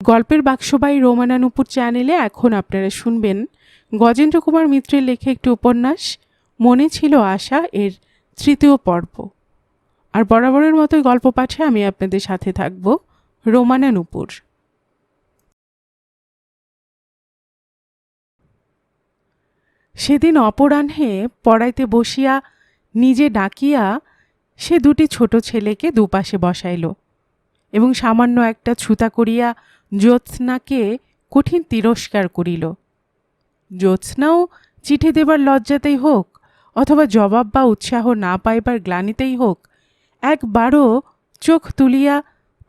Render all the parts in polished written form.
গল্পের বাক্সবাই রোমানানুপুর চ্যানেলে এখন আপনারা শুনবেন গজেন্দ্র কুমার মিত্রের লেখা একটি উপন্যাস মনে ছিল আশা এর ৩য় পর্ব। আর বরাবরের মতোই গল্প পাঠে আমি আপনাদের সাথে থাকব রোমানানুপুর। সেদিন অপরাহ্নে পড়াইতে বসিয়া নিজে ডাকিয়া সে দুটি ছোট ছেলেকে দুপাশে বসাইল এবং সামান্য একটা ছুতা করিয়া জ্যোৎস্নাকে কঠিন তিরস্কার করিল। জ্যোৎস্নাও চিঠি দেবার লজ্জাতেই হোক অথবা জবাব বা উৎসাহ না পাইবার গ্লানিতেই হোক একবারও চোখ তুলিয়া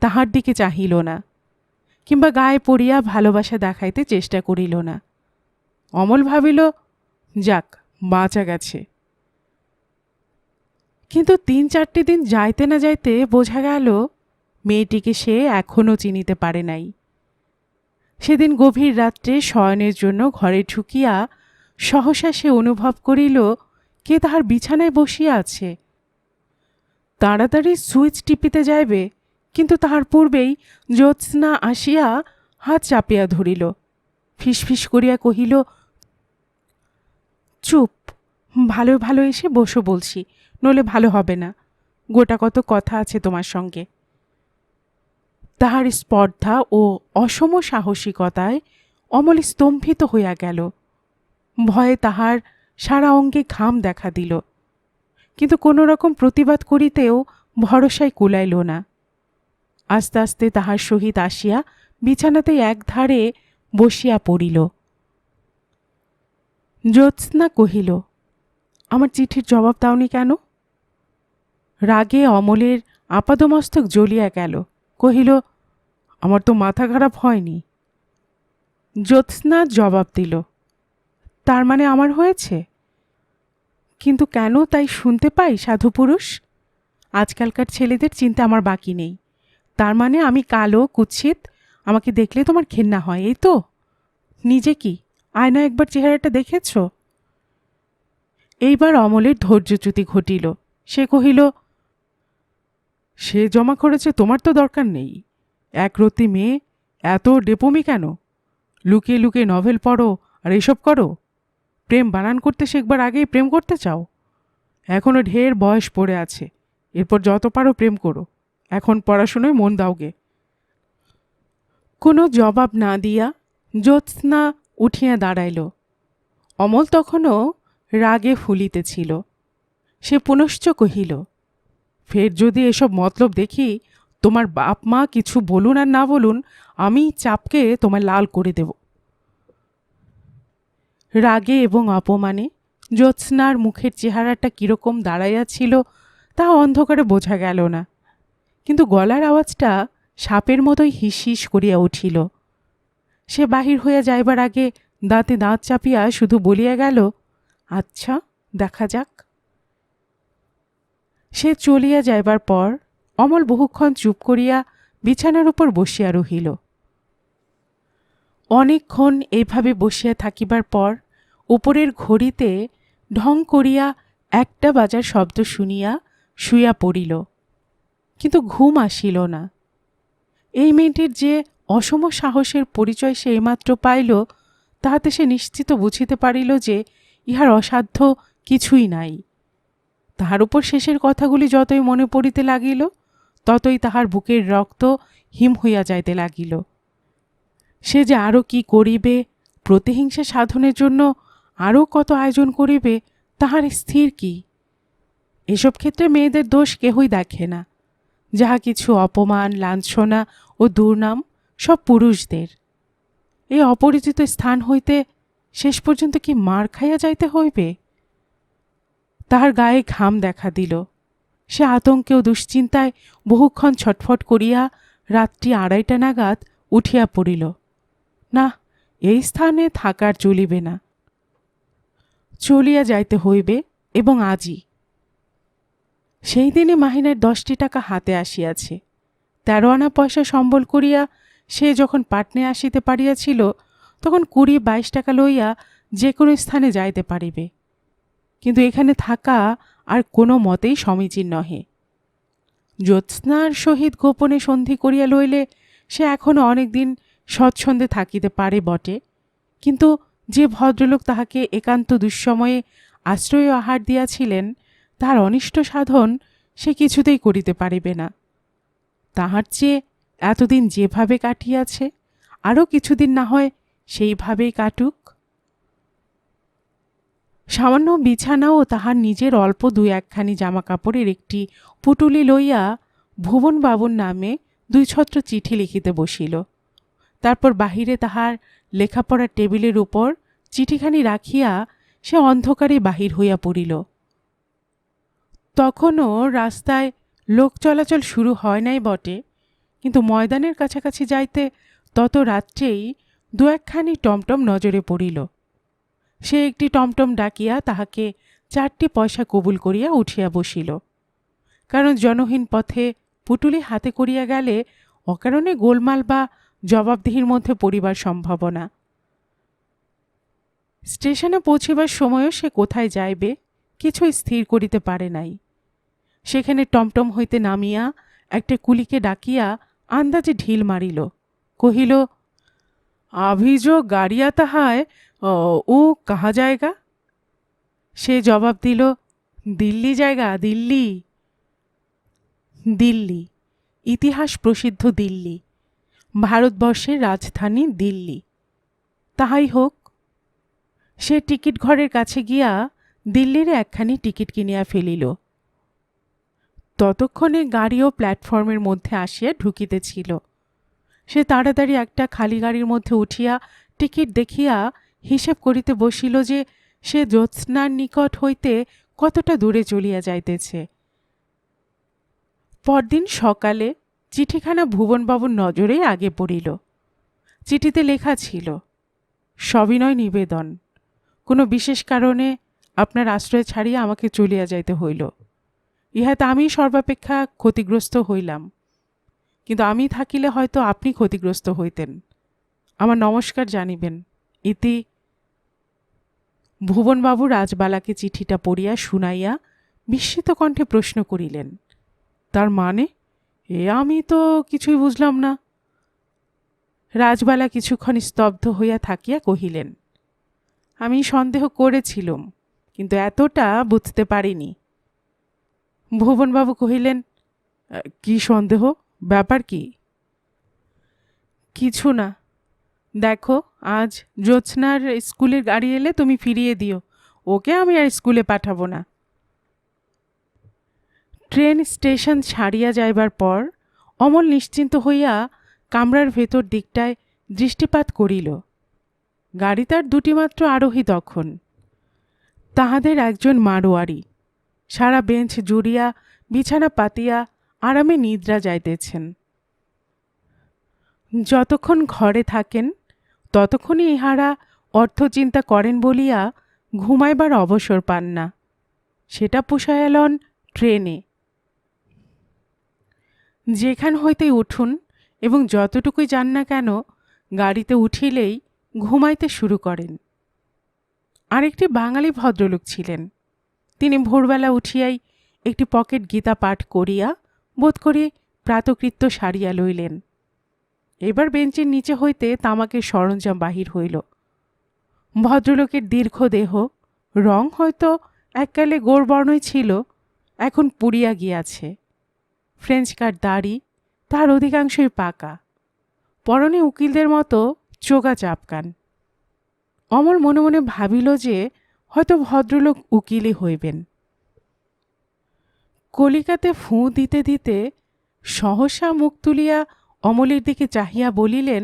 তাহার দিকে চাহিল না, কিংবা গায়ে পড়িয়া ভালোবাসা দেখাইতে চেষ্টা করিল না। অমল ভাবিল, যাক, বাঁচা গেছে। কিন্তু ৩-৪ দিন যাইতে না যাইতে বোঝা গেল মেয়েটিকে সে এখনও চিনিতে পারে নাই। সেদিন গভীর রাত্রে শয়নের জন্য ঘরে ঢুকিয়া সহসা সে অনুভব করিল কে তাহার বিছানায় বসিয়া আছে। তাড়াতাড়ি সুইচ টিপিতে যাইবে, কিন্তু তাহার পূর্বেই জ্যোৎস্না আসিয়া হাত চাপিয়া ধরিল, ফিসফিস করিয়া কহিল, চুপ, ভালো ভালো এসে বসো বলছি, নইলে ভালো হবে না। গোটা কত কথা আছে তোমার সঙ্গে। তাহার স্পর্ধা ও অসম সাহসিকতায় অমল স্তম্ভিত হইয়া গেল। ভয়ে তাহার সারা অঙ্গে ঘাম দেখা দিল, কিন্তু কোনো রকম প্রতিবাদ করিতেও ভরসায় কুলাইল না। আস্তে আস্তে তাহার সহিত আসিয়া বিছানাতে একধারে বসিয়া পড়িল। জ্যোৎস্না কহিল, আমার চিঠির জবাব দাওনি কেন? রাগে অমলের আপাদমস্তক জ্বলিয়া গেল। কহিল, আমার তো মাথা খারাপ হয়নি। জ্যোৎস্না জবাব দিল, তার মানে আমার হয়েছে? কিন্তু কেন তাই শুনতে পাই সাধু পুরুষ? আজকালকার ছেলেদের চিন্তা আমার বাকি নেই। তার মানে আমি কালো, কুৎসিত, আমাকে দেখলে তোমার ঘেন্না হয়, এই তো? নিজে কি আয়না একবার চেহারাটা দেখেছ? এইবার অমলের ধৈর্যচ্যুতি ঘটিল। সে কহিল, সে জমা করেছে তোমার তো দরকার নেই। একরত্তি মেয়ে, এত ডেপমি কেন? লুকিয়ে লুকিয়ে নভেল পড়ো আর এসব করো। প্রেম বানান করতে শেখবার আগেই প্রেম করতে চাও? এখনও ঢের বয়স পড়ে আছে, এরপর যত পারো প্রেম করো। এখন পড়াশুনোয় মন দাওগে। কোনো জবাব না দিয়া জ্যোৎস্না উঠিয়া দাঁড়াইল। অমল তখনও রাগে ফুলিতেছিল। সে পুনশ্চ কহিল, ফের যদি এসব মতলব দেখি, তোমার বাপ মা কিছু বলুন আর না বলুন, আমি চাপকে তোমায় লাল করে দেব। রাগে এবং অপমানে জ্যোৎস্নার মুখের চেহারাটা কিরকম দাঁড়াইয়াছিল তা অন্ধকারে বোঝা গেল না, কিন্তু গলার আওয়াজটা সাপের মতোই হিসহিস করিয়া উঠিল। সে বাহির হইয়া যাইবার আগে দাঁতে দাঁত চাপিয়া শুধু বলিয়া গেল, আচ্ছা, দেখা যাক। সে চলিয়া যাইবার পর অমল বহুক্ষণ চুপ করিয়া বিছানার উপর বসিয়া রহিল। অনেকক্ষণ এইভাবে বসিয়া থাকিবার পর উপরের ঘড়িতে ঢং করিয়া 1টা বাজার শব্দ শুনিয়া শুইয়া পড়িল, কিন্তু ঘুম আসিল না। এই মেয়েটির যে অসম সাহসের পরিচয় সে এইমাত্র পাইল, তাহাতে সে নিশ্চিত বুঝিতে পারিল যে ইহার অসাধ্য কিছুই নাই। তাহার উপর শেষের কথাগুলি যতই মনে পড়িতে লাগিল, ততই তাহার বুকের রক্ত হিম হইয়া যাইতে লাগিল। সে যে আরও কি করিবে, প্রতিহিংসা সাধনের জন্য আরও কত আয়োজন করিবে, তাহার স্থির কি? এসব ক্ষেত্রে মেয়েদের দোষ কেহই দেখে না। যাহা কিছু অপমান, লাঞ্ছনা ও দুর্নাম সব পুরুষদের। এই অপরিচিত স্থান হইতে শেষ পর্যন্ত কি মার খাইয়া যাইতে হইবে? তাহার গায়ে ঘাম দেখা দিল। সে আতঙ্কে ও দুশ্চিন্তায় বহুক্ষণ ছটফট করিয়া রাত্রি 2:30 নাগাদ উঠিয়া পড়িল। না, এই স্থানে থাকার চলিবে না, চলিয়া যাইতে হইবে, এবং আজই। সেই দিনে মাহিনের 10টি টাকা হাতে আসিয়াছে। 13 আনা পয়সা সম্বল করিয়া সে যখন পাটনে আসিতে পারিয়াছিল, তখন 20-22 টাকা লইয়া যে কোনো স্থানে যাইতে পারিবে। কিন্তু এখানে থাকা আর কোনো মতেই সমীচীন নহে। জ্যোৎস্নার সহিত গোপনে সন্ধি করিয়া লইলে সে এখনও অনেক দিন সৎসন্ধে থাকিতে পারে বটে, কিন্তু যে ভদ্রলোক তাহাকে একান্ত দুঃসময়ে আশ্রয় আহার দিয়াছিলেন তাহার অনিষ্ট সাধন সে কিছুতেই করিতে পারিবে না। তাহার চেয়ে এতদিন যেভাবে কাটিয়াছে আরও কিছুদিন না হয় সেইভাবেই কাটুক। সামান্য বিছানা ও তাহার নিজের অল্প দুই একখানি জামা কাপড়ের একটি পুটুলি লইয়া ভুবনবাবুর নামে 2 ছত্র চিঠি লিখিতে বসিল। তারপর বাহিরে তাহার লেখাপড়ার টেবিলের উপর চিঠিখানি রাখিয়া সে অন্ধকারে বাহির হইয়া পড়িল। তখনও রাস্তায় লোক চলাচল শুরু হয় নাই বটে, কিন্তু ময়দানের কাছাকাছি যাইতে তত রাত্রেই 2 একখানি টমটম নজরে পড়িল। সে একটি টমটম ডাকিয়া তাহাকে 4টি পয়সা কবুল করিয়া উঠিয়া বসিল, কারণ জনহীন পথে পুটুলি হাতে করিয়া গেলে অকারণে গোলমাল বা জবাবদিহির মধ্যে পড়িবার সম্ভাবনা। স্টেশনে পৌঁছিবার সময়ও সে কোথায় যাইবে কিছুই স্থির করিতে পারে নাই। সেখানে টমটম হইতে নামিয়া একটা কুলিকে ডাকিয়া আন্দাজে ঢিল মারিল, কহিল, আভি যো গাড়ি আতা হায় ও কাহা জায়গা? সে জবাব দিল, দিল্লি জায়গা, দিল্লি। দিল্লি, ইতিহাস প্রসিদ্ধ দিল্লি, ভারতবর্ষের রাজধানী দিল্লি। তাহাই হোক। সে টিকিট ঘরের কাছে গিয়া দিল্লির একখানি টিকিট কিনিয়া ফেলিল। ততক্ষণে গাড়িও প্ল্যাটফর্মের মধ্যে আসিয়া ঢুকিতেছিল। সে তাড়াতাড়ি একটা খালি গাড়ির মধ্যে উঠিয়া টিকিট দেখিয়া হিসেব করিতে বসিল যে সে জ্যোৎস্নার নিকট হইতে কতটা দূরে চলিয়া যাইতেছে। পরদিন সকালে চিঠিখানা ভুবনবাবুর নজরেই আগে পড়িল। চিঠিতে লেখা ছিল, সবিনয় নিবেদন, কোনো বিশেষ কারণে আপনার আশ্রয় ছাড়িয়া আমাকে চলিয়া যাইতে হইল। ইহাতে আমি সর্বাপেক্ষা ক্ষতিগ্রস্ত হইলাম, কিন্তু আমি থাকিলে হয়তো আপনি ক্ষতিগ্রস্ত হইতেন। আমার নমস্কার জানিবেন। ইতি। ভুবনবাবু রাজবালাকে চিঠিটা পড়িয়া শুনাইয়া বিস্মিত কণ্ঠে প্রশ্ন করিলেন, তার মানে? আমি তো কিছুই বুঝলাম না। রাজবালা কিছুক্ষণ স্তব্ধ হইয়া থাকিয়া কহিলেন, আমি সন্দেহ করেছিলুম, কিন্তু এতটা বুঝতে পারিনি। ভুবনবাবু কহিলেন, কি সন্দেহ? ব্যাপার কি? কিছু না। দেখো, আজ জ্যোৎস্নার স্কুলের গাড়ি এলে তুমি ফিরিয়ে দিও, ওকে আমি আর স্কুলে পাঠাবো না। ট্রেন স্টেশন ছাড়িয়া যাইবার পর অমল নিশ্চিন্ত হইয়া কামরার ভেতর দিকটায় দৃষ্টিপাত করিল। গাড়ি তার 2টি মাত্র আরোহী তখন। তাহাদের একজন মারোয়ারি, সারা বেঞ্চ জুড়িয়া বিছানা পাতিয়া আরামে নিদ্রা যাইতেছেন। যতক্ষণ ঘরে থাকেন ততক্ষণই ইহারা অর্থচিন্তা করেন বলিয়া ঘুমাইবার অবসর পান না। সেটা পোষায় লন ট্রেনে। যেখান হইতেই উঠুন এবং যতটুকুই যান না কেন, গাড়িতে উঠিলেই ঘুমাইতে শুরু করেন। আরেকটি বাঙালি ভদ্রলোক ছিলেন। তিনি ভোরবেলা উঠিয়াই একটি পকেট গীতা পাঠ করিয়া বোধ করি প্রাতকৃত্য সারিয়া লইলেন। এবার বেঞ্চের নিচে হইতে তামাকের সরঞ্জাম বাহির হইল। ভদ্রলোকের দীর্ঘ দেহ, রং হয়তো এককালে গোড়বর্ণই ছিল, এখন পুড়িয়া গিয়াছে। ফ্রেঞ্চ কাট দাড়ি, তার অধিকাংশই পাকা। পরনে উকিলদের মতো চোগা চাপকান। অমল মনে মনে ভাবিল যে হয়তো ভদ্রলোক উকিলই হইবেন। কলিকাতে ফুঁ দিতে দিতে সহসা মুখ তুলিয়া অমলের দিকে চাহিয়া বলিলেন,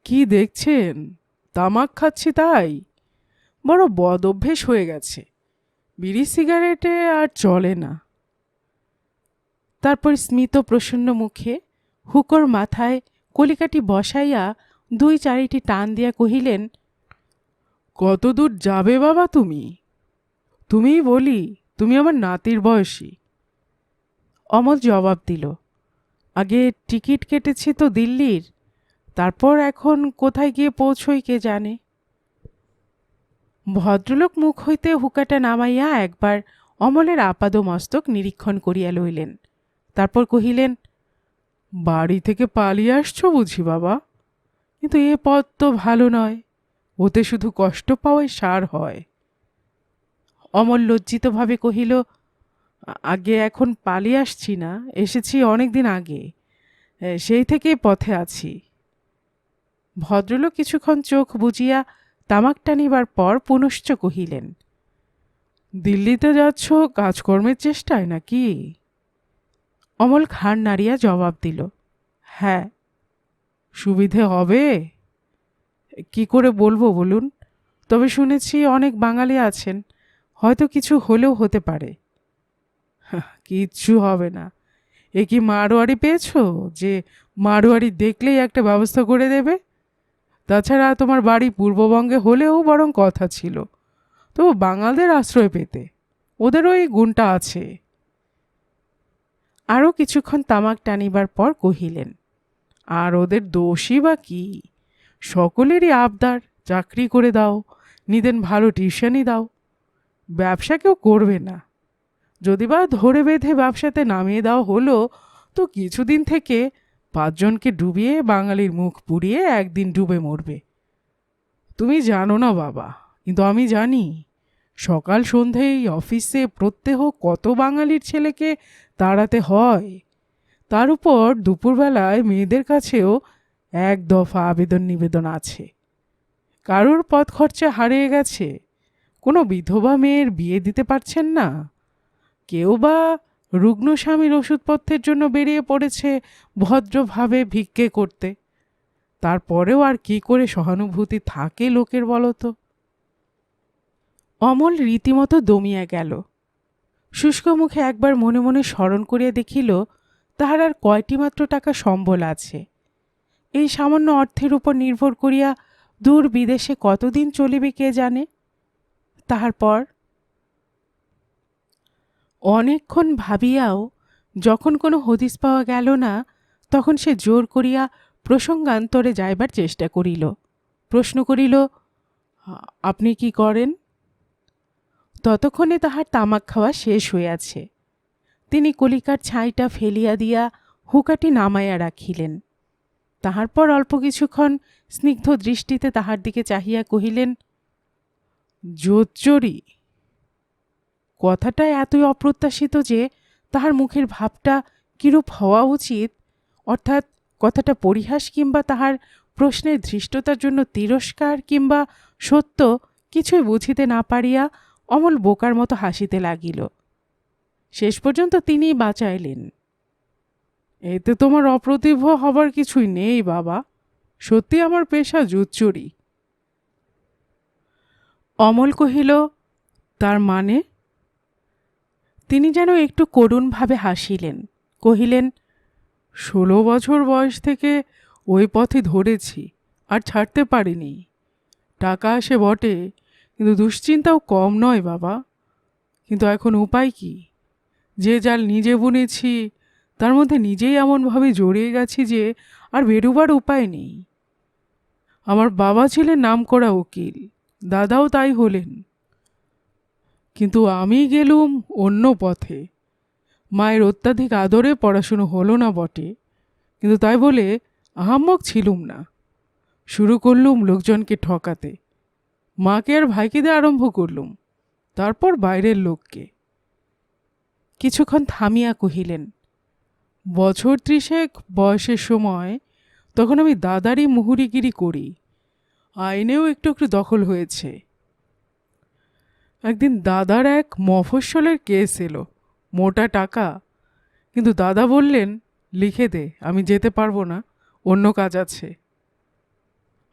কি দেখছেন? তামাক খাচ্ছি তাই? বড় বদ অভ্যেস হয়ে গেছে, বিড়ি সিগারেটে আর চলে না। তারপর স্মিত প্রসন্ন মুখে হুকোর মাথায় কলিকাটি বসাইয়া 2-4টি টান দিয়া কহিলেন, কত দূর যাবে বাবা তুমি? তুমিই বলি, তুমি আমার নাতির বয়সী। অমল জবাব দিল, আগে টিকিট কেটেছি তো দিল্লির, তারপর এখন কোথায় গিয়ে পৌঁছই কে জানে। ভদ্রলোক মুখ হইতে হুকাটা নামাইয়া একবার অমলের আপাদ মস্তক নিরীক্ষণ করিয়া লইলেন। তারপর কহিলেন, বাড়ি থেকে পালিয়ে আসছো বুঝি বাবা? কিন্তু এ পথ তো ভালো নয়, ওতে শুধু কষ্ট পাওয়াই সার হয়। অমল লজ্জিতভাবে কহিল, আগে এখন পালিয়ে আসছি না, এসেছি অনেক দিন আগে, সেই থেকেই পথে আছি। ভদ্রলোক কিছুক্ষণ চোখ বুজিয়া তামাক টানিবার পর পুনশ্চ কহিলেন, দিল্লিতে যাচ্ছ কাজকর্মের চেষ্টায় নাকি? অমল ঘাড় নাড়িয়া জবাব দিল, হ্যাঁ। সুবিধে হবে? কি করে বলবো বলুন, তবে শুনেছি অনেক বাঙালি আছেন, হয়তো কিছু হলেও হতে পারে। কিচ্ছু হবে না। এ কি মারোয়ারি পেয়েছো যে মারোয়ারি দেখলেই একটা ব্যবস্থা করে দেবে? তাছাড়া তোমার বাড়ি পূর্ববঙ্গে হলেও বরং কথা ছিল, তো বাঙালদের আশ্রয় পেতে, ওদেরও এই গুণটা আছে। আরও কিছুক্ষণ তামাক টানিবার পর কহিলেন, আর ওদের দোষই বা কি? সকলেরই আবদার, চাকরি করে দাও, নিদেন ভালো টিউশনই দাও। ব্যবসা কেউ করবে না, যদি বা ধরে বেঁধে ব্যবসাতে নামিয়ে দেওয়া হলো, তো কিছুদিন থেকে 5 জনকে ডুবিয়ে বাঙালির মুখ পুড়িয়ে একদিন ডুবে মরবে। তুমি জানো না বাবা, কিন্তু আমি জানি। সকাল সন্ধেই অফিসে প্রত্যহ কত বাঙালির ছেলেকে তাড়াতে হয়, তার উপর দুপুরবেলায় মেয়েদের কাছেও 1 দফা আবেদন নিবেদন আছে। কারোর পথ খরচা হারিয়ে গেছে, কোনো বিধবা মেয়ের বিয়ে দিতে পারছেন না, কেউ বা রুগ্ন স্বামীর ওষুধপত্রের জন্য বেরিয়ে পড়েছে ভদ্রভাবে ভিক্ষে করতে। তারপরেও আর কি করে সহানুভূতি থাকে লোকের বলতো? অমল রীতিমতো দমিয়া গেল। শুষ্ক মুখে একবার মনে মনে স্মরণ করিয়া দেখিল তাহার আর কয়টি মাত্র টাকা সম্বল আছে। এই সামান্য অর্থের উপর নির্ভর করিয়া দূর বিদেশে কতদিন চলিবে কে জানে। তাহার পর অনেকক্ষণ ভাবিয়াও যখন কোনো হদিস পাওয়া গেল না, তখন সে জোর করিয়া প্রসঙ্গান্তরে যাইবার চেষ্টা করিল। প্রশ্ন করিল, আপনি কি করেন? ততক্ষণে তাহার তামাক খাওয়া শেষ হইয়াছে। তিনি কলিকার ছাইটা ফেলিয়া দিয়া হুকাটি নামাইয়া রাখিলেন। তাহার পর অল্প কিছুক্ষণ স্নিগ্ধ দৃষ্টিতে তাহার দিকে চাহিয়া কহিলেন, জোচ্চরি। কথাটা এতই অপ্রত্যাশিত যে তাহার মুখের ভাবটা কিরূপ হওয়া উচিত, অর্থাৎ কথাটা পরিহাস কিংবা তাহার প্রশ্নের ধৃষ্টতার জন্য তিরস্কার কিংবা সত্য, কিছুই বুঝিতে না পারিয়া অমল বোকার মতো হাসিতে লাগিল। শেষ পর্যন্ত তিনিই বাঁচাইলেন, এতে তোমার অপ্রতিভ হবার কিছুই নেই বাবা, সত্যি আমার পেশা জুচ্চুরি। অমল কহিল, তার মানে? তিনি যেন একটু করুণভাবে হাসিলেন, কহিলেন, 16 বছর বয়স থেকে ওই পথে ধরেছি, আর ছাড়তে পারিনি। টাকা আসে বটে, কিন্তু দুশ্চিন্তাও কম নয় বাবা। কিন্তু এখন উপায় কি? যে জাল নিজে বুনেছি তার মধ্যে নিজেই এমনভাবে জড়িয়ে গেছি যে আর বেরোবার উপায় নেই। আমার বাবা ছিলেন নামকরা উকিল, দাদাও তাই হলেন, কিন্তু আমি গেলুম অন্য পথে। মায়ের অত্যাধিক আদরে পড়াশুনো হলো না বটে, কিন্তু তাই বলে আহাম্মক ছিলুম না। শুরু করলুম লোকজনকে ঠকাতে, মাকে আর ভাইকে দিয়ে আরম্ভ করলুম, তারপর বাইরের লোককে। কিছুক্ষণ থামিয়া কহিলেন, বছর 30 বয়সের সময় তখন আমি দাদারই মুহুরিগিরি করি, আইনেও একটু একটু দখল হয়েছে। একদিন দাদার এক মফস্বলের কেস এলো, মোটা টাকা, কিন্তু দাদা বললেন, লিখে দে, আমি যেতে পারবো না, অন্য কাজ আছে।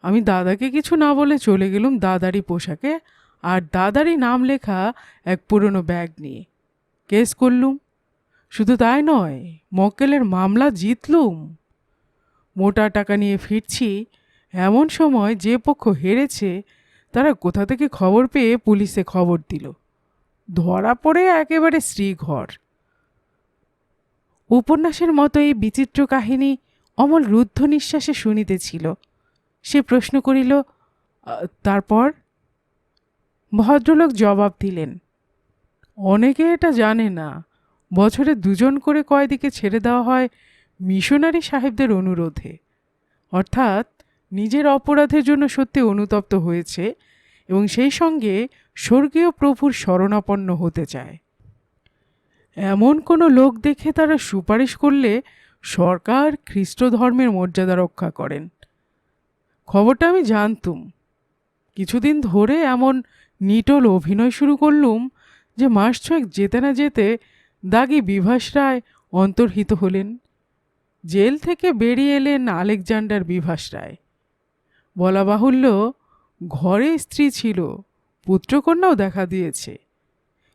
আমি দাদাকে কিছু না বলে চলে গেলুম দাদারই পোশাকে আর দাদারই নাম লেখা এক পুরনো ব্যাগ নিয়ে। কেস করলুম, শুধু তাই নয়, মক্কেলের মামলা জিতলুম। মোটা টাকা নিয়ে ফিরছি, এমন সময় যে পক্ষ হেরেছে তারা কোথা থেকে খবর পেয়ে পুলিশে খবর দিল। ধরা পড়ে একেবারে শ্রীঘর। উপন্যাসের মতো এই বিচিত্র কাহিনী অমল রুদ্ধ নিঃশ্বাসে শুনিতেছিল। সে প্রশ্ন করিল, তারপর? ভদ্রলোক জবাব দিলেন, অনেকে এটা জানে না, বছরে 2 জন করে কয়েদিকে ছেড়ে দেওয়া হয় মিশনারি সাহেবদের অনুরোধে, অর্থাৎ নিজের অপরাধের জন্য সত্যি অনুতপ্ত হয়েছে এবং সেই সঙ্গে স্বর্গীয় প্রভুর শরণাপন্ন হতে চায়। এমন কোনো লোক দেখে তারা সুপারিশ করলে সরকার খ্রিস্ট ধর্মের মর্যাদা রক্ষা করেন। খবরটা আমি জানতুম। কিছুদিন ধরে এমন নিটল অভিনয় শুরু করলুম যে মাস ছয়েক যেতে না যেতে দাগী বিভাস রায় অন্তর্হিত হলেন। জেল থেকে বেরিয়ে এলেন আলেকজান্ডার বিভাস রায়। বলা বাহুল্য, ঘরে স্ত্রী ছিল, পুত্রকন্যাও দেখা দিয়েছে,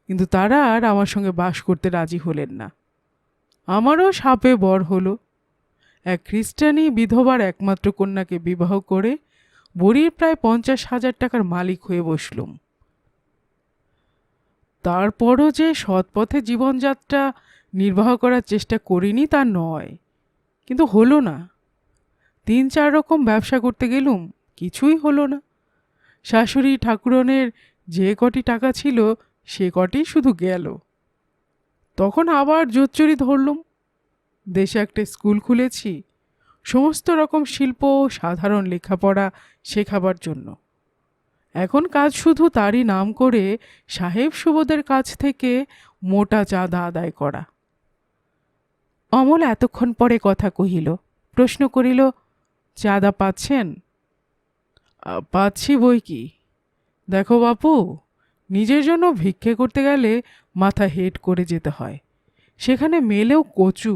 কিন্তু তারা আর আমার সঙ্গে বাস করতে রাজি হলেন না। আমারও শাপে বর হলো। এক খ্রিস্টানি বিধবার একমাত্র কন্যাকে বিবাহ করে বুড়ির প্রায় 50,000 টাকার মালিক হয়ে বসলুম। তারপরও যে সৎপথে জীবনযাত্রা নির্বাহ করার চেষ্টা করিনি তা নয়, কিন্তু হলো না। 3-4 রকম ব্যবসা করতে গেলুম, কিছুই হলো না। শাশুড়ি ঠাকুরনের যে কটি টাকা ছিল সে কটি শুধু গেল। তখন আবার জোচ্চুরি ধরলুম। দেশে একটা স্কুল খুলেছি সমস্ত রকম শিল্প ও সাধারণ লেখাপড়া শেখাবার জন্য। এখন কাজ শুধু তারই নাম করে সাহেব সুবোদের কাছ থেকে মোটা চাঁদা আদায় করা। অমল এতক্ষণ পরে কথা কহিল, প্রশ্ন করিল, চাঁদা পাচ্ছেন? পাচ্ছি বই কি। দেখো বাপু, নিজের জন্য ভিক্ষে করতে গেলে মাথা হেট করে যেতে হয়, সেখানে মেলেও কচু।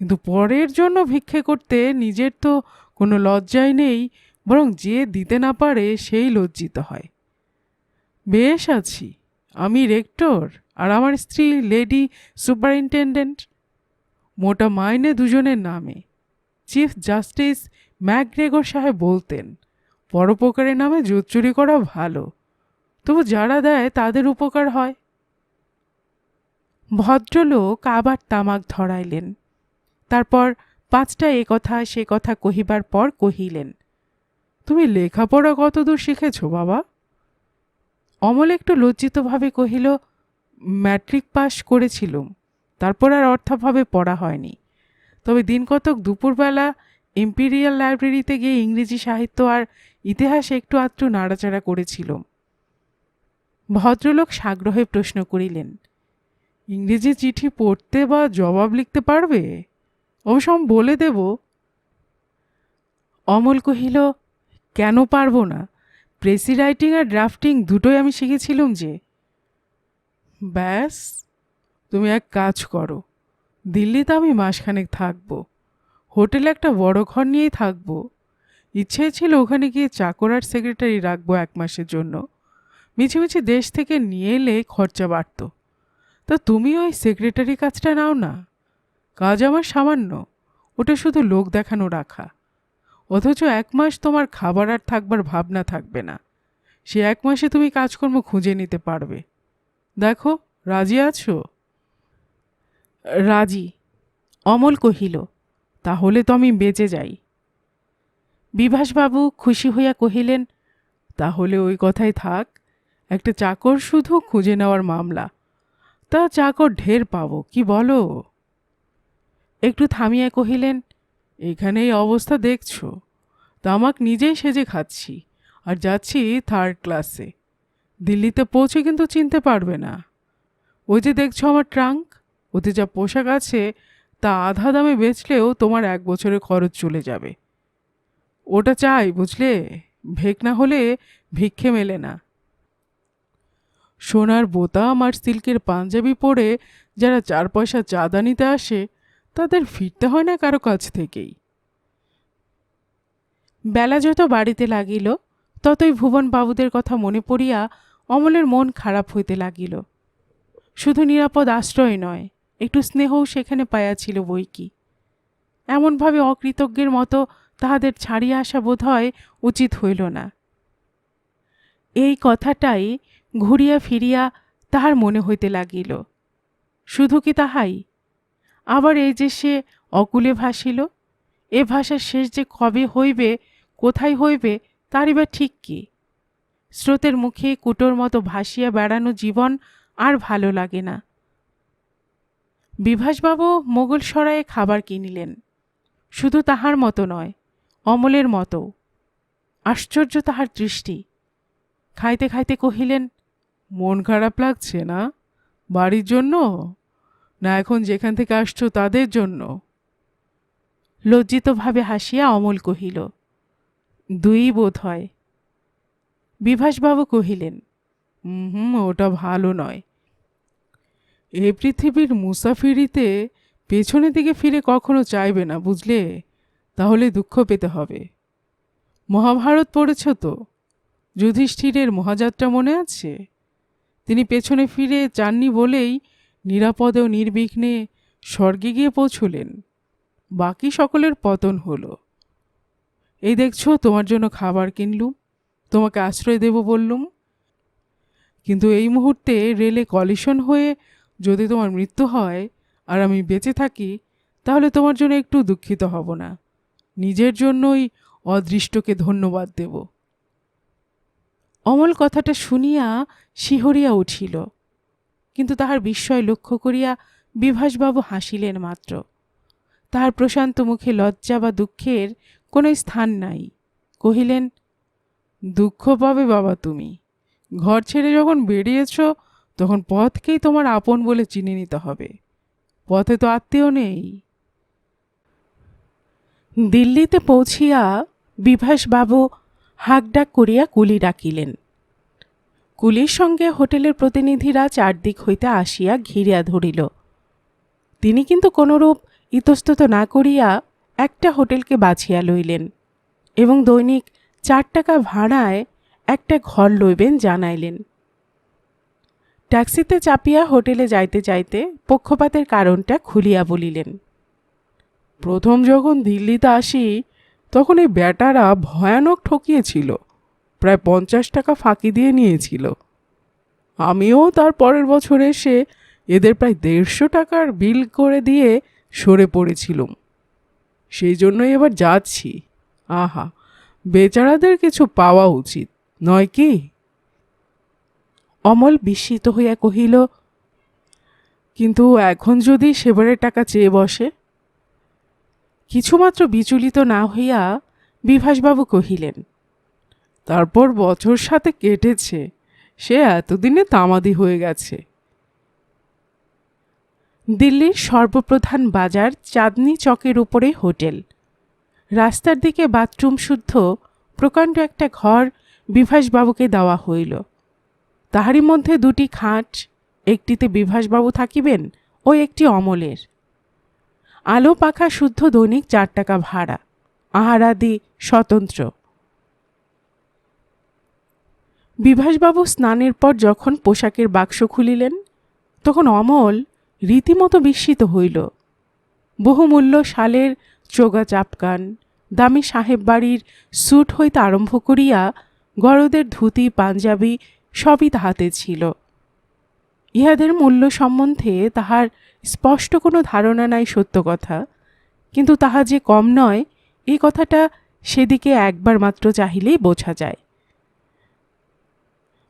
কিন্তু পরের জন্য ভিক্ষে করতে নিজের তো কোনো লজ্জাই নেই, বরং যে দিতে না পারে সেই লজ্জিত হয়। বেশ আছি, আমি রেক্টর আর আমার স্ত্রী লেডি সুপারিনটেন্ডেন্ট। মোটা মাইনে দুজনের নামে। চিফ জাস্টিস ম্যাকগ্রেগর সাহেব বলতেন, পরোপকারের নামে জোচ্চুরি করা ভালো, তবু যারা দেয় তাদের উপকার হয়। ভদ্রলোক আবার তামাক ধরাইলেন। তারপর 5টা এ কথা সে কথা কহিবার পর কহিলেন, তুমি লেখাপড়া কতদূর শিখেছ বাবা? অমল একটু লজ্জিতভাবে কহিল, ম্যাট্রিক পাস করেছিলুম, তারপর আর অর্থাভাবে পড়া হয়নি। তবে দিন কতক দুপুরবেলা ইম্পিরিয়াল লাইব্রেরিতে গিয়ে ইংরেজি সাহিত্য আর ইতিহাসে একটু আধটু নাড়াচাড়া করেছিলুম। ভদ্রলোক সাগ্রহে প্রশ্ন করিলেন, ইংরেজি চিঠি পড়তে বা জবাব লিখতে পারবে? অবশ্য আমি বলে দেব। অমল কহিল, কেন পারবো না? প্রেসি রাইটিং আর ড্রাফটিং দুটোই আমি শিখেছিলুম যে। ব্যাস, তুমি এক কাজ করো, দিল্লিতে আমি মাসখানেক থাকবো। হোটেলে একটা বড় ঘর নিয়েই থাকবো। ইচ্ছে ছিল ওখানে গিয়ে চাকর আর সেক্রেটারি রাখবো 1 মাসের জন্য। মিছিমিছি দেশ থেকে নিয়ে এলে খরচা বাড়ত। তা তুমি ওই সেক্রেটারি কাজটা নাও না। কাজ আমার সামান্য, ওটা শুধু লোক দেখানো রাখা। অথচ 1 মাস তোমার খাবার আর থাকবার ভাবনা থাকবে না। সে 1 মাসে তুমি কাজকর্ম খুঁজে নিতে পারবে। দেখো, রাজি আছো? রাজি। অমল কহিল, তাহলে তো আমি বেঁচে যাই। বিভাসবাবু খুশি হইয়া কহিলেন, তাহলে ওই কথাই থাক। একটা চাকর শুধু খুঁজে নেওয়ার মামলা, তা চাকর ঢের পাবো, কি বলো? একটু থামিয়া কহিলেন, এখানেই অবস্থা দেখছো, তামাক নিজেই সেজে খাচ্ছি আর যাচ্ছি 3rd ক্লাসে। দিল্লিতে পৌঁছে কিন্তু চিনতে পারবে না। ওই যে দেখছো আমার ট্রাঙ্ক, ওতে যা পোশাক আছে তা আধা দামে বেচলেও তোমার 1 বছরের খরচ চলে যাবে। ওটা চাই, বুঝলে? ভেক না হলে ভিক্ষে মেলে না। সোনার বোতাম আর সিল্কের পাঞ্জাবি পরে যারা 4 পয়সা চাঁদা নিতে আসে তাদের ফিরতে হয় না কারো কাছ থেকেই। বেলা যত বাড়িতে লাগিল ততই ভুবনবাবুদের কথা মনে পড়িয়া অমলের মন খারাপ হইতে লাগিল। শুধু নিরাপদ আশ্রয় নয়, একটু স্নেহও সেখানে পাইয়াছিল বই কি। এমনভাবে অকৃতজ্ঞের মতো তাহাদের ছাড়িয়া আসা বোধ হয় উচিত হইল না। এই কথাটাই ঘুরিয়া ফিরিয়া তাহার মনে হইতে লাগিল। শুধু কি তাহাই? আবার এই যে সে অকুলে ভাসিল, এ ভাষার শেষ যে কবে হইবে, কোথায় হইবে, তারই বা ঠিক কি? স্রোতের মুখে কুটোর মতো ভাসিয়া বেড়ানো জীবন আর ভালো লাগে না। বিভাসবাবু মোগল সরায়ে খাবার কিনিলেন। শুধু তাহার মতো নয়, অমলের মতো। আশ্চর্য তাহার দৃষ্টি। খাইতে খাইতে কহিলেন, মন খারাপ লাগছে না? বাড়ির জন্য, না এখন যেখান থেকে আসছো তাদের জন্য? লজ্জিতভাবে হাসিয়া অমল কহিল, দুই বোধ হয়। বিভাসবাবু কহিলেন, ওটা ভালো নয়। এ পৃথিবীর মুসাফিরিতে পেছনের দিকে ফিরে কখনো চাইবে না, বুঝলে? তাহলে দুঃখ পেতে হবে। মহাভারত পড়েছ তো? যুধিষ্ঠিরের মহাযাত্রা মনে আছে? তিনি পেছনে ফিরে চাননি বলেই নিরাপদে ও নির্বিঘ্নে স্বর্গে গিয়ে পৌঁছলেন। বাকি সকলের পতন হলো। এই দেখছো, তোমার জন্য খাবার কিনলুম, তোমাকে আশ্রয় দেব বললুম, কিন্তু এই মুহূর্তে রেলে কলিশন হয়ে যদি তোমার মৃত্যু হয় আর আমি বেঁচে থাকি, তাহলে তোমার জন্য একটু দুঃখিত হব না। নিজের জন্যই অদৃষ্টকে ধন্যবাদ দেব। অমল কথাটা শুনিয়া শিহরিয়া উঠিল, কিন্তু তাহার বিস্ময় লক্ষ্য করিয়া বিভাসবাবু হাসিলেন মাত্র। তাহার প্রশান্ত মুখে লজ্জা বা দুঃখের কোনো স্থান নাই। কহিলেন, দুঃখ পাবে বাবা তুমি। ঘর ছেড়ে যখন বেরিয়েছ তখন পথকেই তোমার আপন বলে চিনে নিতে হবে। পথে তো আত্মীয় নেই। দিল্লিতে পৌঁছিয়া বিভাসবাবু হাঁকডাক করিয়া কুলি ডাকিলেন। কুলির সঙ্গে হোটেলের প্রতিনিধিরা চারদিক হইতে আসিয়া ঘিরিয়া ধরিল। তিনি কিন্তু কোনরূপ ইতস্তত না করিয়া একটা হোটেলকে বাছিয়া লইলেন এবং দৈনিক 4 টাকা ভাড়ায় একটা ঘর লইবেন জানাইলেন। ট্যাক্সিতে চাপিয়া হোটেলে যাইতে যাইতে পক্ষপাতের কারণটা খুলিয়া বলিলেন। প্রথম যখন দিল্লিতে আসি তখন এই বেটারা ভয়ানক ঠকিয়েছিল। প্রায় 50 টাকা ফাঁকি দিয়ে নিয়েছিল। আমিও তার পরের বছর এসে এদের প্রায় 150 টাকার বিল করে দিয়ে সরে পড়েছিলাম। সেই জন্যই এবার যাচ্ছি। আহা, বেচারাদের কিছু পাওয়া উচিত নয় কি? অমল বিস্মিত হইয়া কহিল, কিন্তু এখন যদি সেবারের টাকা চেয়ে বসে? কিছুমাত্র বিচলিত না হইয়া বিভাসবাবু কহিলেন, তারপর বছর 7 কেটেছে, সে এতদিনে তামাদি হয়ে গেছে। দিল্লির সর্বপ্রধান বাজার চাঁদনি চকের উপরে হোটেল। রাস্তার দিকে বাথরুম শুদ্ধ প্রকাণ্ড একটা ঘর বিভাসবাবুকে দেওয়া হইল। তাহারই মধ্যে 2টি খাট, একটিতে বিভাসবাবু থাকিবেন ও একটি অমলের। আলো পাখা শুদ্ধ দৈনিক 4 টাকা ভাড়া, আহারাদি স্বতন্ত্র। বিভাসবাবু স্নানের পর যখন পোশাকের বাক্স খুলিলেন তখন অমল রীতিমতো বিস্মিত হইল। বহুমূল্য শালের চোগা চাপকান, দামি সাহেব বাড়ির স্যুট হইতে আরম্ভ করিয়া গরদের ধুতি পাঞ্জাবি সবই তাহাতে ছিল। ইহাদের মূল্য সম্বন্ধে তাহার স্পষ্ট কোনো ধারণা নাই সত্য কথা, কিন্তু তাহা যে কম নয় এই কথাটা সেদিকে একবার মাত্র চাহিলেই বোঝা যায়।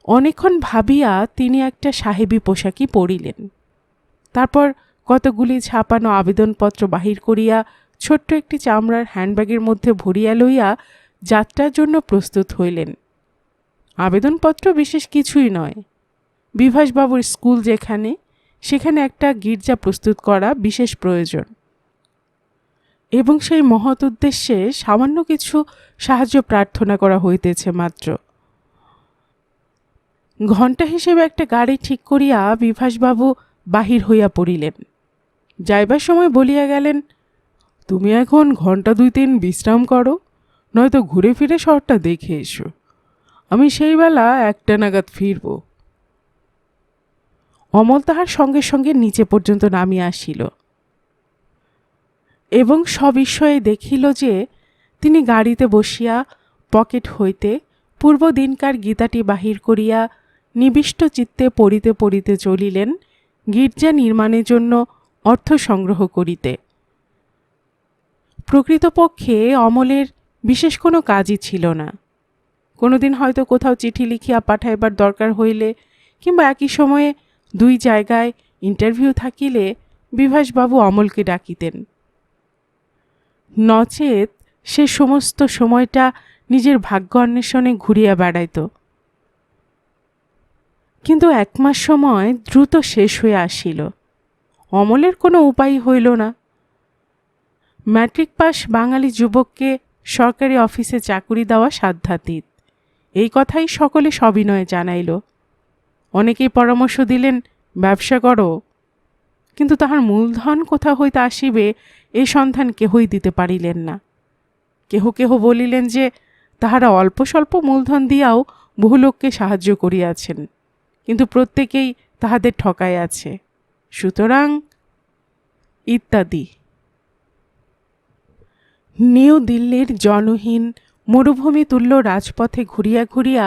অনেকক্ষণ ভাবিয়া তিনি একটা সাহেবী পোশাকই পরিলেন। তারপর কতগুলি ছাপানো আবেদনপত্র বাহির করিয়া ছোট্ট একটি চামড়ার হ্যান্ডব্যাগের মধ্যে ভরিয়া লইয়া যাত্রার জন্য প্রস্তুত হইলেন। আবেদনপত্র বিশেষ কিছুই নয়। বিভাসবাবুর স্কুল যেখানে, সেখানে একটা গির্জা প্রস্তুত করা বিশেষ প্রয়োজন এবং সেই মহৎ উদ্দেশ্যে সামান্য কিছু সাহায্য প্রার্থনা করা হইতেছে মাত্র। ঘণ্টা হিসেবে একটা গাড়ি ঠিক করিয়া বিভাসবাবু বাহির হইয়া পড়িলেন। যাইবার সময় বলিয়া গেলেন, তুমি এখন 2-3 ঘণ্টা বিশ্রাম করো, নয়তো ঘুরে ফিরে শহরটা দেখে এসো। আমি সেই বেলা 1টা নাগাদ ফিরব। অমল তাহার সঙ্গে সঙ্গে নিচে পর্যন্ত নামিয়া আসিল এবং সবিস্ময়ে দেখিল যে তিনি গাড়িতে বসিয়া পকেট হইতে পূর্ব দিনকার গীতাটি বাহির করিয়া নিবিষ্ট চিত্তে পড়িতে পড়িতে চলিলেন গির্জা নির্মাণের জন্য অর্থ সংগ্রহ করিতে। প্রকৃতপক্ষে অমলের বিশেষ কোনো কাজই ছিল না। কোনোদিন হয়তো কোথাও চিঠি লিখিয়া পাঠাইবার দরকার হইলে কিংবা একই সময়ে 2 জায়গায় ইন্টারভিউ থাকিলে বিভাসবাবু অমলকে ডাকিতেন। নচেত সে সমস্ত সময়টা নিজের ভাগ্য অন্বেষণে ঘুরিয়া বেড়াইত। কিন্তু 1 মাস সময় দ্রুত শেষ হয়ে আসিল। অমলের কোনো উপায় হইল না। ম্যাট্রিক পাস বাঙালি যুবককে সরকারি অফিসে চাকুরি দেওয়া সাধ্যাতীত, এই কথাই সকলে সবিনয়ে জানাইল। অনেকেই পরামর্শ দিলেন ব্যবসা করো, কিন্তু তাহার মূলধন কোথা হইতে আসিবে এই সন্ধান কেহই দিতে পারিলেন না। কেহ কেহ বলিলেন যে তাহারা অল্প স্বল্প মূলধন দিয়াও বহু লোককে সাহায্য করিয়াছেন, কিন্তু প্রত্যেকেই তাহাদের ঠকাইয়াছে, সুতরাং ইত্যাদি। নিউ দিল্লির জনহীন মরুভূমি তুল্য রাজপথে ঘুরিয়া ঘুরিয়া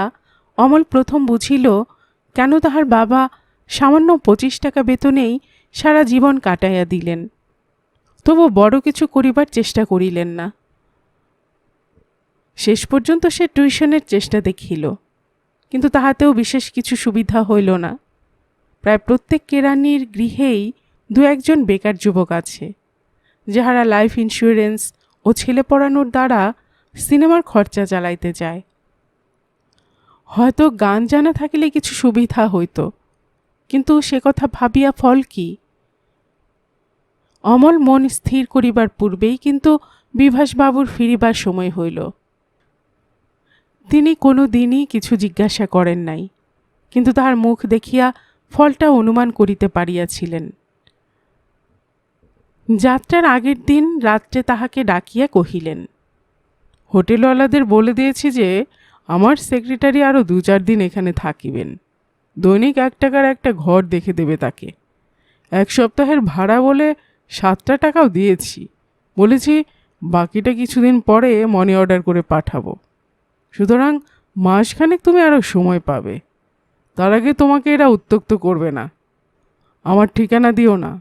অমল প্রথম বুঝিল কেন তাহার বাবা সামান্য 25 টাকা বেতনেই সারা জীবন কাটাইয়া দিলেন, তবু বড় কিছু করিবার চেষ্টা করিলেন না। শেষ পর্যন্ত সে টিউশনের চেষ্টা দেখিল, কিন্তু তাহাতেও বিশেষ কিছু সুবিধা হইল না। প্রায় প্রত্যেক কেরানির গৃহেই 2-1 জন বেকার যুবক আছে, যাহারা লাইফ ইন্স্যুরেন্স ও ছেলে পড়ানোর দ্বারা সিনেমার খরচা চালাইতে যায়। হয়তো গান জানা থাকিলে কিছু সুবিধা হইত, কিন্তু সে কথা ভাবিয়া ফল কি? অমল মন স্থির করিবার পূর্বেই কিন্তু বিভাসবাবুর ফিরিবার সময় হইল। তিনি কোনো দিনই কিছু জিজ্ঞাসা করেন নাই, কিন্তু তাহার মুখ দেখিয়া ফলটা অনুমান করিতে পারিয়াছিলেন। যাত্রার আগের দিন রাত্রে তাহাকে ডাকিয়া কহিলেন, হোটেলওয়ালাদের বলে দিয়েছি যে আমার সেক্রেটারি আরও 2-4 দিন এখানে থাকিবেন। দৈনিক 1 টাকার একটা ঘর দেখে দেবে তাকে। 1 সপ্তাহের ভাড়া বলে 7 টাকাও দিয়েছি। বলেছি বাকিটা কিছুদিন পরে মানি অর্ডার করে পাঠাবো। সুতরাং মাসখানেক তুমি আরও সময় পাবে। তার আগে তোমাকে এরা উত্ত্যক্ত করবে না। আমার ঠিকানা দিও না,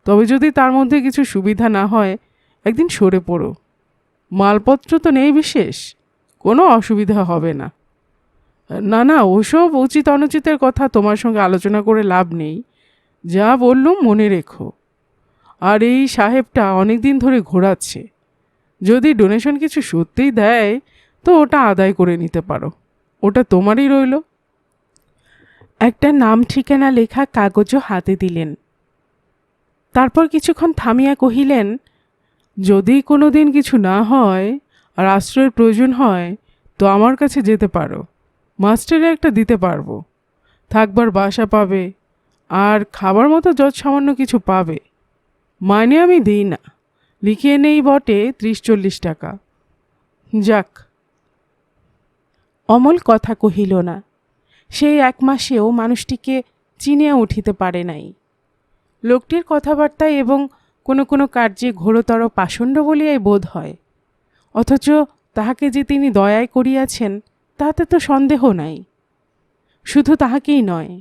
তবে যদি তার মধ্যে কিছু সুবিধা না হয় একদিন সরে পড়ো। মালপত্র তো নেই বিশেষ, কোনো অসুবিধা হবে না। না না, ওসব উচিত অনুচিতের কথা তোমার সঙ্গে আলোচনা করে লাভ নেই। যা বললুম মনে রেখো। আর এই সাহেবটা অনেক দিন ধরে ঘোরাচ্ছে। যদি ডোনেশন কিছু সত্যিই দেয় তো ওটা আদায় করে নিতে পারো, ওটা তোমারই রইল। একটা নাম ঠিকানা লেখা কাগজও হাতে দিলেন। তারপর কিছুক্ষণ থামিয়া কহিলেন, যদি কোনো দিন কিছু না হয় আর আশ্রয়ের প্রয়োজন হয় তো আমার কাছে যেতে পারো। মাস্টারে একটা দিতে পারবো। থাকবার বাসা পাবে, আর খাবার মতো যত সামান্য কিছু পাবে। মাইনে আমি দিই না, লিখিয়ে নেই বটে 30-40 টাকা। যাক। অমল কথা কহিল না। সেই 1 মাসেও মানুষটিকে চিনিয়া উঠিতে পারে নাই। লোকটির কথাবার্তায় এবং কোনো কোনো কার্যে ঘোরতর পাষণ্ড বলিয়াই বোধ হয়, অথচ তাহাকে যে তিনি দয়ায় করিয়াছেন তাহাতে তো সন্দেহ নাই। শুধু তাহাকেই নয়,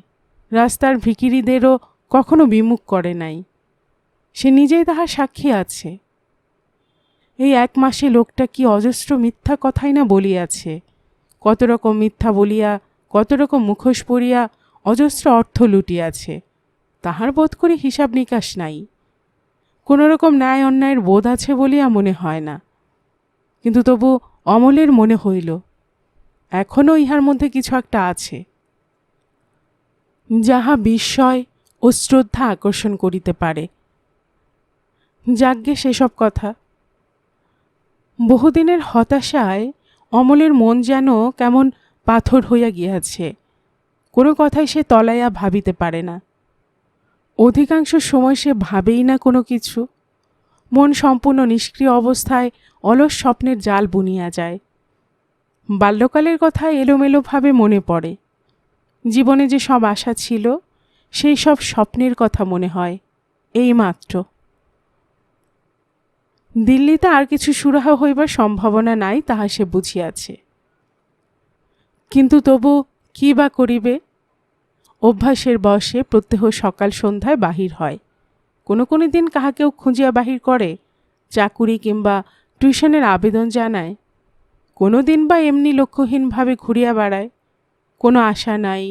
রাস্তার ভিখিরিদেরও কখনো বিমুখ করে নাই। সে নিজেই তাহার সাক্ষী আছে। এই 1 মাসে লোকটা কি অজস্র মিথ্যা কথাই না বলিয়াছে। কত রকম মিথ্যা বলিয়া, কত রকম মুখোশ পরিয়া অজস্র অর্থ লুটিয়াছে। তাহার বোধ করি হিসাব নিকাশ নাই। কোনো রকম ন্যায় অন্যায়ের বোধ আছে বলিয়া মনে হয় না। কিন্তু তবু অমলের মনে হইল এখনও ইহার মধ্যে কিছু একটা আছে, যাহা বিস্ময় ও শ্রদ্ধা আকর্ষণ করিতে পারে। যাজ্ঞে সেসব কথা। বহুদিনের হতাশায় অমলের মন যেন কেমন পাথর হইয়া গিয়াছে। কোনো কথাই সে তলাইয়া ভাবিতে পারে না। অধিকাংশ সময় সে ভাবেই না কোনো কিছু। মন সম্পূর্ণ নিষ্ক্রিয় অবস্থায় অলস স্বপ্নের জাল বুনিয়া যায়। বাল্যকালের কথা এলোমেলোভাবে মনে পড়ে। জীবনে যে সব আশা ছিল সেই সব স্বপ্নের কথা মনে হয়, এই মাত্র। দিল্লিতে আর কিছু সুরাহা হইবার সম্ভাবনা নাই তাহা সে বুঝিয়াছে। কিন্তু তবু কি বা করিবে? অভ্যাসের বশে প্রত্যহ সকাল সন্ধ্যায় বাহির হয়। কোনো কোনো দিন কাহাকেও খুঁজিয়া বাহির করে, চাকুরি কিংবা টিউশনের আবেদন জানায়। কোনো দিন বা এমনি লক্ষ্যহীনভাবে ঘুরিয়া বেড়ায়। কোনো আশা নাই,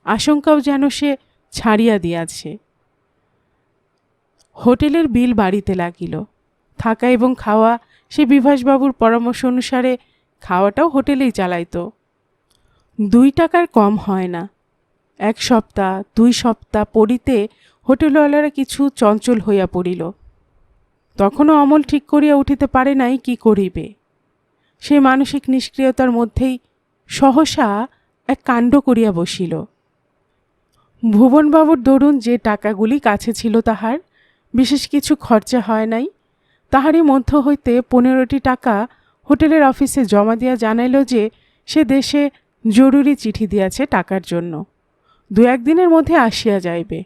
আশঙ্কাও যেন সে ছাড়িয়া দিয়াছে। হোটেলের বিল বাড়িতে লাগিল। থাকা এবং খাওয়া সে বিভাসবাবুর পরামর্শ অনুসারে খাওয়াটাও হোটেলেই চালাইত। 2 টাকার কম হয় না। 1 সপ্তাহ 2 সপ্তাহ পড়িতে হোটেলওয়ালারা কিছু চঞ্চল হইয়া পড়িল। তখনও অমল ঠিক করিয়া উঠিতে পারে নাই কি করিবে। সে মানসিক নিষ্ক্রিয়তার মধ্যেই সহসা এক কাণ্ড করিয়া বসিল। ভুবনবাবুর দরুন যে টাকাগুলি কাছে ছিল তাহার বিশেষ কিছু খরচা হয় নাই। তাহারই মধ্য হইতে 15টি টাকা হোটেলের অফিসে জমা দিয়া জানাইল যে সে দেশে জরুরি চিঠি দিয়াছে টাকার জন্য, 2-1 দিনের মধ্যে আসিয়া যাইবে।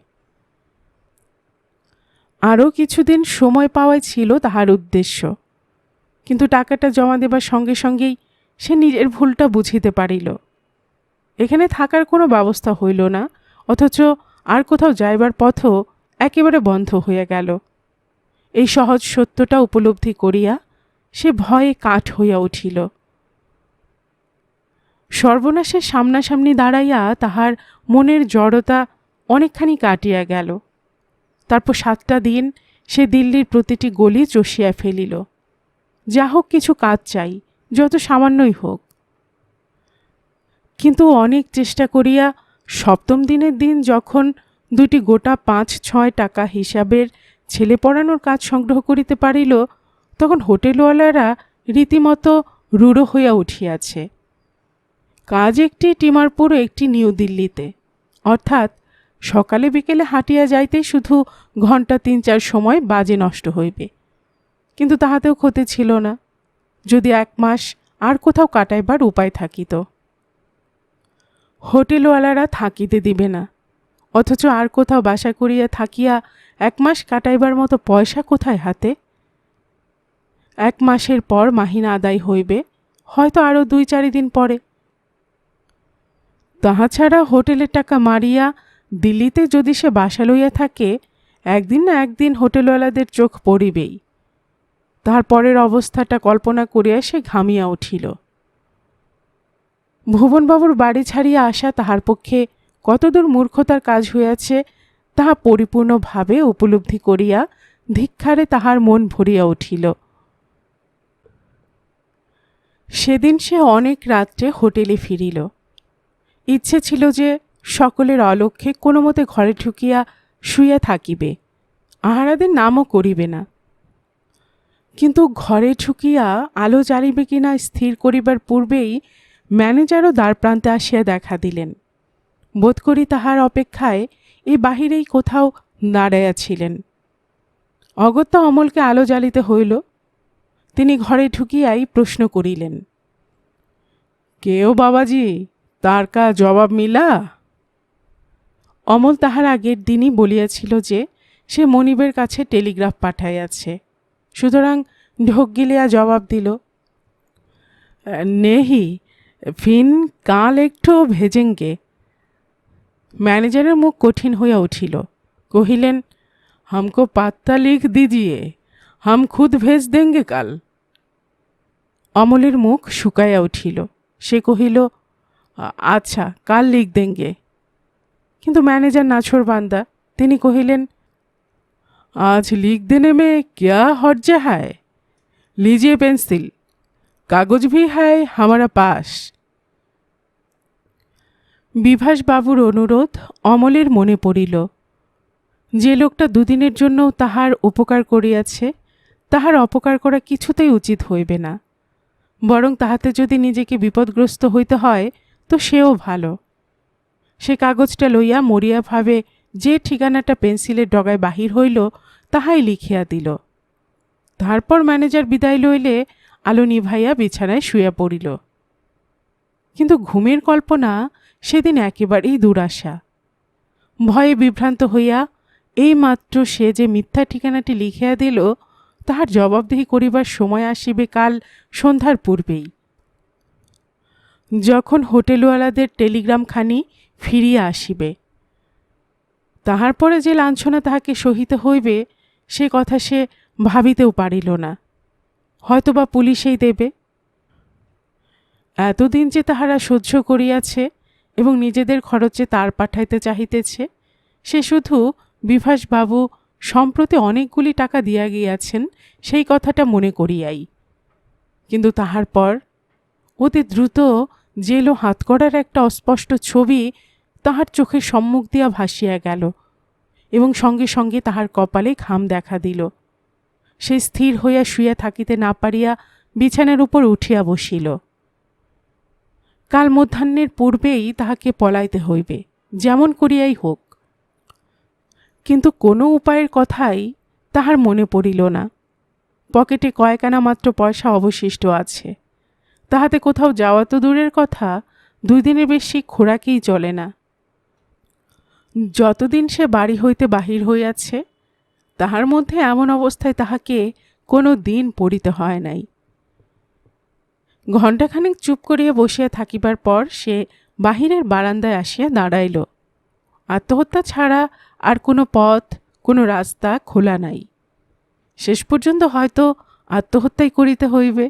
আরও কিছুদিন সময় পাওয়াই ছিল তাহার উদ্দেশ্য, কিন্তু টাকাটা জমা দেবার সঙ্গে সঙ্গেই সে নিজের ভুলটা বুঝিতে পারিল। এখানে থাকার কোনো ব্যবস্থা হইল না, অথচ আর কোথাও যাইবার পথও একেবারে বন্ধ হইয়া গেল। এই সহজ সত্যটা উপলব্ধি করিয়া সে ভয়ে কাঠ হইয়া উঠিল। সর্বনাশের সামনাসামনি দাঁড়াইয়া তাহার মনের জড়তা অনেকখানি কাটিয়া গেল। তারপর 7টা দিন সে দিল্লির প্রতিটি গলি চষিয়া ফেলিল। যা হোক কিছু কাজ চাই, যত সামান্যই হোক। কিন্তু অনেক চেষ্টা করিয়া 7ম দিনের দিন যখন 2টি গোটা 5-6 টাকা হিসাবের ছেলে পড়ানোর কাজ সংগ্রহ করিতে পারিল, তখন হোটেলওয়ালারা রীতিমতো রূঢ় হইয়া উঠিয়াছে। কাজ একটি টিমারপুর, একটি নিউ দিল্লিতে, অর্থাৎ সকালে বিকেলে হাঁটিয়া যাইতেই শুধু ঘণ্টা 3-4 সময় বাজে নষ্ট হইবে। কিন্তু তাহাতেও ক্ষতি ছিল না, যদি 1 মাস আর কোথাও কাটাইবার উপায় থাকিত। হোটেলওয়ালারা থাকিতে দিবে না, অথচ আর কোথাও বাসা করিয়া থাকিয়া 1 মাস কাটাইবার মতো পয়সা কোথায় হাতে? 1 মাসের পর মাহিনা আদায় হইবে, হয়তো আরও 2-4 দিন পরে। তাহা ছাড়া হোটেলের টাকা মারিয়া দিল্লিতে যদি সে বাসা লইয়া থাকে, একদিন না একদিন হোটেলওয়ালাদের চোখ পড়িবেই। তাহার পরের অবস্থাটা কল্পনা করিয়া সে ঘামিয়া উঠিল। ভুবনবাবুর বাড়ি ছাড়িয়া আসা তাহার পক্ষে কতদূর মূর্খতার কাজ হইয়াছে তাহা পরিপূর্ণভাবে উপলব্ধি করিয়া ধিক্কারে তাহার মন ভরিয়া উঠিল। সেদিন সে অনেক রাত্রে হোটেলে ফিরিল। ইচ্ছে ছিল যে সকলের অলক্ষ্যে কোনো মতে ঘরে ঢুকিয়া শুইয়া থাকিবে, আহারাদের নামও করিবে না। কিন্তু ঘরে ঢুকিয়া আলো জ্বালিবে কিনা স্থির করিবার পূর্বেই ম্যানেজারও দ্বারপ্রান্তে আসিয়া দেখা দিলেন। বোধ করি তাহার অপেক্ষায় এই বাহিরেই কোথাও দাঁড়াইয়াছিলেন। অগত্যা অমলকে আলো জ্বালিতে হইল। তিনি ঘরে ঢুকিয়াই প্রশ্ন করিলেন, কেও বাবাজি, তার কা জবাব মিলা? অমল তাহার আগের দিনই বলিয়াছিল যে সে মনিবের কাছে টেলিগ্রাফ পাঠাইয়াছে, সুতরাং ঢোক গিলিয়া জবাব দিল, নেহি, ফিন কাল একটু ভেজেঙ্গে। ম্যানেজারের মুখ কঠিন হইয়া উঠিল। কহিলেন, হামকো পাত্তা লিখ দিজিয়ে, হাম খুদ ভেজ দেঙ্গে কাল। অমলের মুখ শুকাইয়া উঠিল। সে কহিল, আচ্ছা, কাল লিখ দেঙ্গে। কিন্তু ম্যানেজার নাছোড়বান্দা, তিনি কহিলেন, আজ লিখ দেনে মে ক্যা হর্জা হায়, লিজিয়ে পেন্সিল, কাগজ ভি হায় হামারা পাস। বিভাসবাবুর অনুরোধ অমলের মনে পড়িল। যে লোকটা 2 দিনের জন্য তাহার উপকার করিয়াছে, তাহার অপকার করা কিছুতেই উচিত হইবে না। বরং তাহাতে যদি নিজেকে বিপদগ্রস্ত হইতে হয় তো সেও ভালো। সে কাগজটা লইয়া মরিয়াভাবে যে ঠিকানাটা পেন্সিলের ডগায় বাহির হইল তাহাই লিখিয়া দিল। তারপর ম্যানেজার বিদায় লইলে আলো নিভাইয়া বিছানায় শুইয়া পড়িল। কিন্তু ঘুমের কল্পনা সেদিন একেবারেই দুরাশা। ভয়ে বিভ্রান্ত হইয়া এইমাত্র সে যে মিথ্যা ঠিকানাটি লিখিয়া দিল তাহার জবাবদিহি করিবার সময় আসিবে কাল সন্ধ্যার পূর্বেই, যখন হোটেলওয়ালাদের টেলিগ্রামখানি ফিরিয়া আসিবে। তাহার পরে যে লাঞ্ছনা তাহাকে সহিতে হইবে সে কথা সে ভাবিতেও পারিল না। হয়তোবা পুলিশেই দেবে। এতদিন যে তাহারা সহ্য করিয়াছে এবং নিজেদের খরচে তার পাঠাইতে চাহিতেছে, সে শুধু বিভাসবাবু সম্প্রতি অনেকগুলি টাকা দিয়া গিয়াছেন সেই কথাটা মনে করিয়াই। কিন্তু তাহার পর অতি দ্রুত জেলো হাতকড়ার একটা অস্পষ্ট ছবি তাহার চোখের সম্মুখ দিয়া ভাসিয়া গেল এবং সঙ্গে সঙ্গে তাহার কপালে ঘাম দেখা দিল। সে স্থির হইয়া শুইয়া থাকিতে না পারিয়া বিছানার উপর উঠিয়া বসিল। কাল মধ্যাহ্নের পূর্বেই তাহাকে পলাইতে হইবে, যেমন করিয়াই হোক। কিন্তু কোনো উপায়ের কথাই তাহার মনে পড়িল না। পকেটে কয়েকানা মাত্র পয়সা অবশিষ্ট আছে, তাহাতে কোথাও যাওয়া তো দূরের কথা, 2 দিনের বেশি খোরাকেই চলে না। যতদিন সে বাড়ি হইতে বাহির হইয়াছে তাহার মধ্যে এমন অবস্থায় তাহাকে কোনো দিন পড়িতে হয় নাই। ঘণ্টাখানেক চুপ করিয়া বসিয়া থাকিবার পর সে বাহিরের বারান্দায় আসিয়া দাঁড়াইল। আত্মহত্যা ছাড়া আর কোনো পথ, কোনো রাস্তা খোলা নাই। শেষ পর্যন্ত হয়তো আত্মহত্যাই করিতে হইবে।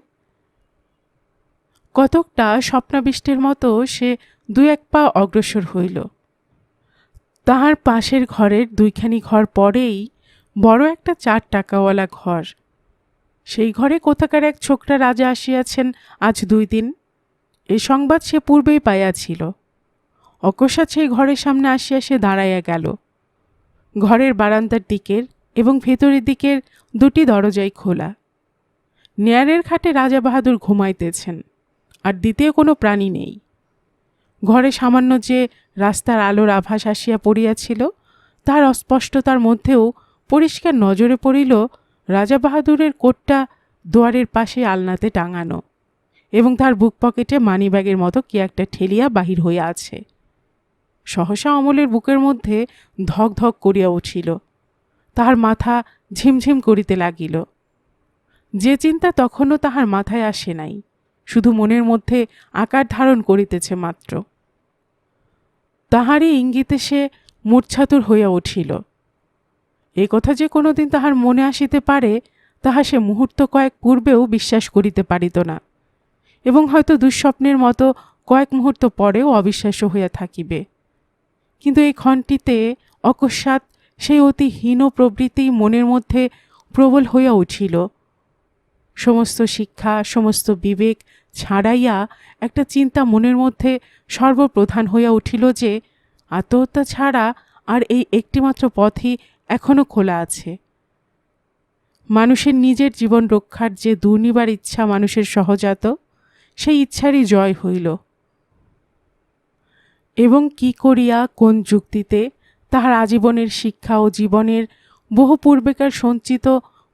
কতকটা স্বপ্নাবিষ্টের মতো সে 2-1 পা অগ্রসর হইল। তাহার পাশের ঘরের 2খানি ঘর পরেই বড় একটা 4 টাকাওয়ালা ঘর। সেই ঘরে কোথাকার এক ছোকরা রাজা আসিয়াছেন আজ 2 দিন, এ সংবাদ সে পূর্বেই পাইয়াছিল। অকস্মাৎ সেই ঘরের সামনে আসিয়া সে দাঁড়াইয়া গেল। ঘরের বারান্দার দিকের এবং ভেতরের দিকের 2টি দরজাই খোলা। নেয়ারের খাটে রাজা বাহাদুর ঘুমাইতেছেন, আর দ্বিতীয় কোনো প্রাণী নেই। ঘরে সামান্য যে রাস্তার আলোর আভাস আসিয়া পড়িয়াছিল তার অস্পষ্টতার মধ্যেও পরিষ্কার নজরে পড়িল রাজা বাহাদুরের কোটটা দুয়ারের পাশে আলনাতে টাঙানো এবং তার বুক পকেটে মানিব্যাগের মতো কি একটা ঠেলিয়া বাহির হইয়া আছে। সহসা অমলের বুকের মধ্যে ধক ধক করিয়া উঠিল, তাহার মাথা ঝিমঝিম করিতে লাগিল। যে চিন্তা তখনও তাহার মাথায় আসে নাই, শুধু মনের মধ্যে আকার ধারণ করিতেছে মাত্র। তাহারই ইঙ্গিতে সে মূর্ছাতুর হইয়া উঠিল। এ কথা যে কোনোদিন তাহার মনে আসিতে পারে তাহা সে মুহূর্ত কয়েক পূর্বেও বিশ্বাস করিতে পারিত না, এবং হয়তো দুঃস্বপ্নের মতো কয়েক মুহূর্ত পরেও অবিশ্বাস্য হইয়া থাকিবে। কিন্তু এই ক্ষণটিতে অকস্মাৎ সেই অতি হীন প্রবৃত্তি মনের মধ্যে প্রবল হইয়া উঠিল। সমস্ত শিক্ষা, সমস্ত বিবেক ছাড়াইয়া একটা চিন্তা মনের মধ্যে সর্বপ্রধান হইয়া উঠিল যে আত্মহত্যা ছাড়া আর এই একটিমাত্র পথই এখনো খোলা আছে। মানুষের নিজের জীবন রক্ষার যে দুর্নিবার ইচ্ছা মানুষের সহজাত, সেই ইচ্ছারই জয় হইল। এবং কি করিয়া, কোন যুক্তিতে তাহার আজীবনের শিক্ষা ও জীবনের বহু পূর্বেকার সঞ্চিত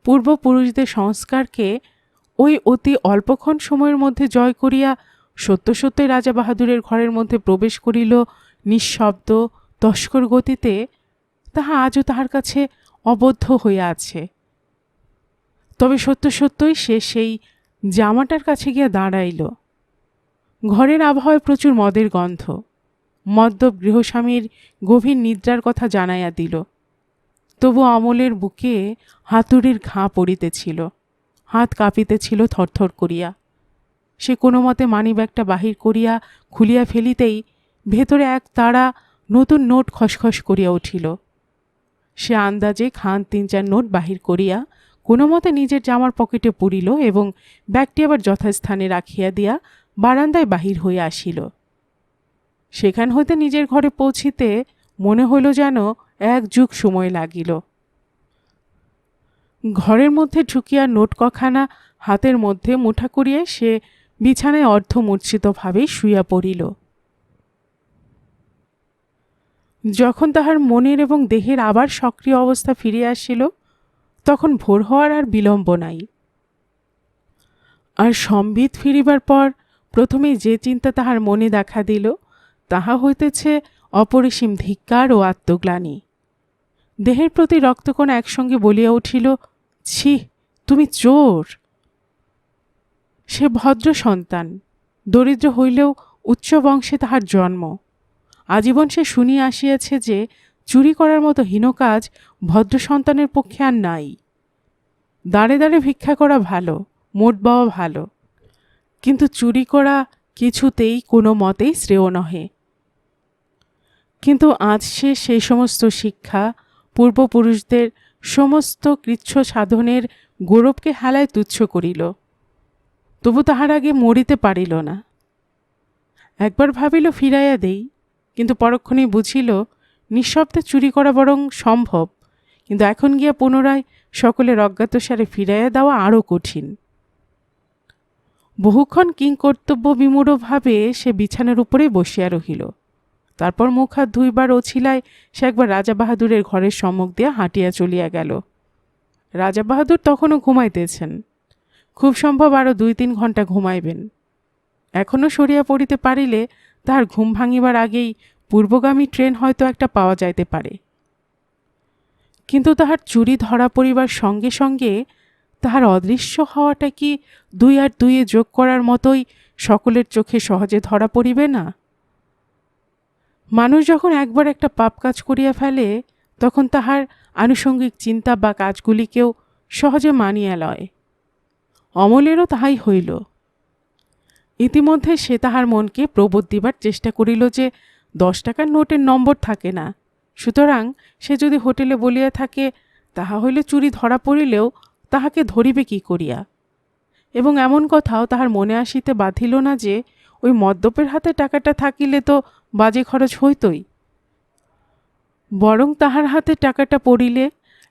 পূর্বপুরুষদের সংস্কারকে ওই অতি অল্পক্ষণ সময়ের মধ্যে জয় করিয়া সত্য সত্যই রাজা বাহাদুরের ঘরের মধ্যে প্রবেশ করিল নিঃশব্দ তস্কর গতিতে, তাহা আজও তাহার কাছে অবদ্ধ হইয়া আছে। তবে সত্য সত্যই সে সেই জামাটার কাছে গিয়া দাঁড়াইল। ঘরের আবহাওয়ায় প্রচুর মদের গন্ধ মদ্যপ গৃহস্বামীর গভীর নিদ্রার কথা জানাইয়া দিল। তবু অমলের বুকে হাতুড়ির ঘা পড়িতেছিল, হাত কাঁপিতেছিল থরথর করিয়া। সে কোনো মতে মানিব্যাগটা বাহির করিয়া খুলিয়া ফেলিতেই ভেতরে এক তাড়া নতুন নোট খসখস করিয়া উঠিল। সে আন্দাজে খান 3-4 নোট বাহির করিয়া কোনো মতে নিজের জামার পকেটে পুরিল এবং ব্যাগটি আবার যথাস্থানে রাখিয়া দিয়া বারান্দায় বাহির হইয়া আসিল। সেখান হইতে নিজের ঘরে পৌঁছিতে মনে হইল যেন 1 যুগ সময় লাগিল। ঘরের মধ্যে ঢুকিয়া নোট কখানা হাতের মধ্যে মুঠা করিয়া সে বিছানায় অর্ধমূর্ছিতভাবেই শুইয়া পড়িল। যখন তাহার মনের এবং দেহের আবার সক্রিয় অবস্থা ফিরিয়া আসিল তখন ভোর হওয়ার আর বিলম্ব নাই। আর সম্বিত ফিরিবার পর প্রথমেই যে চিন্তা তাহার মনে দেখা দিল তাহা হইতেছে অপরিসীম ধিক্কার ও আত্মগ্লানি। দেহের প্রতি রক্তকণ একসঙ্গে বলিয়া উঠিল, ছি, তুমি চোর। সে ভদ্র সন্তান, দরিদ্র হইলেও উচ্চ বংশে তাহার জন্ম। আজীবন সে শুনিয়া আসিয়াছে যে চুরি করার মতো হীন কাজ ভদ্র সন্তানের পক্ষে আর নাই। দাঁড়ে দাঁড়ে ভিক্ষা করা ভালো, মোট পাওয়া ভালো, কিন্তু চুরি করা কিছুতেই কোনো মতেই শ্রেয় নহে। কিন্তু আজ সে সেই সমস্ত শিক্ষা, পূর্বপুরুষদের সমস্ত কৃচ্ছ সাধনের গৌরবকে হেলায় তুচ্ছ করিল। তবু তাহার আগে মরিতে পারিল না। একবার ভাবিল ফিরাইয়া দেই, কিন্তু পরক্ষণেই বুঝিল নিঃশব্দে চুরি করা বরং সম্ভব, কিন্তু এখন গিয়া পুনরায় সকলের অজ্ঞাতসারে ফিরাইয়া দেওয়া আরও কঠিন। বহুক্ষণ কিংকর্তব্য বিমূঢ়ভাবে সে বিছানার উপরেই বসিয়া রহিল। তারপর মুখ হাত ধুইবার ওছিলায় সে একবার রাজা বাহাদুরের ঘরের সম্মুখ দিয়া হাঁটিয়া চলিয়া গেল। রাজা বাহাদুর তখনও ঘুমাইতেছেন, খুব সম্ভব আরও 2-3 ঘণ্টা ঘুমাইবেন। এখনও সরিয়া পড়িতে পারিলে তাহার ঘুম ভাঙিবার আগেই পূর্বগামী ট্রেন হয়তো একটা পাওয়া যাইতে পারে। কিন্তু তাহার চুরি ধরা পড়িবার সঙ্গে সঙ্গে তাহার অদৃশ্য হওয়াটা কি 2 আর 2 যোগ করার মতোই সকলের চোখে সহজে ধরা পড়িবে না? মানুষ যখন একবার একটা পাপ কাজ করিয়া ফেলে, তখন তাহার আনুষঙ্গিক চিন্তা বা কাজগুলিকেও সহজে মানিয়া লয়। অমলেরও তাহাই হইল। ইতিমধ্যে সে তাহার মনকে প্রবোধ দিবার চেষ্টা করিল যে 10 টাকার নোটের নম্বর থাকে না, সুতরাং সে যদি হোটেলে বলিয়া থাকে তাহা হইলে চুরি ধরা পড়িলেও তাহাকে ধরিবে কি করিয়া। এবং এমন কথাও তাহার মনে আসিতে বাধিল না যে ওই মদ্যপের হাতে টাকাটা থাকিলে তো বাজে খরচ হইতই, বরং তাহার হাতে টাকাটা পড়িলে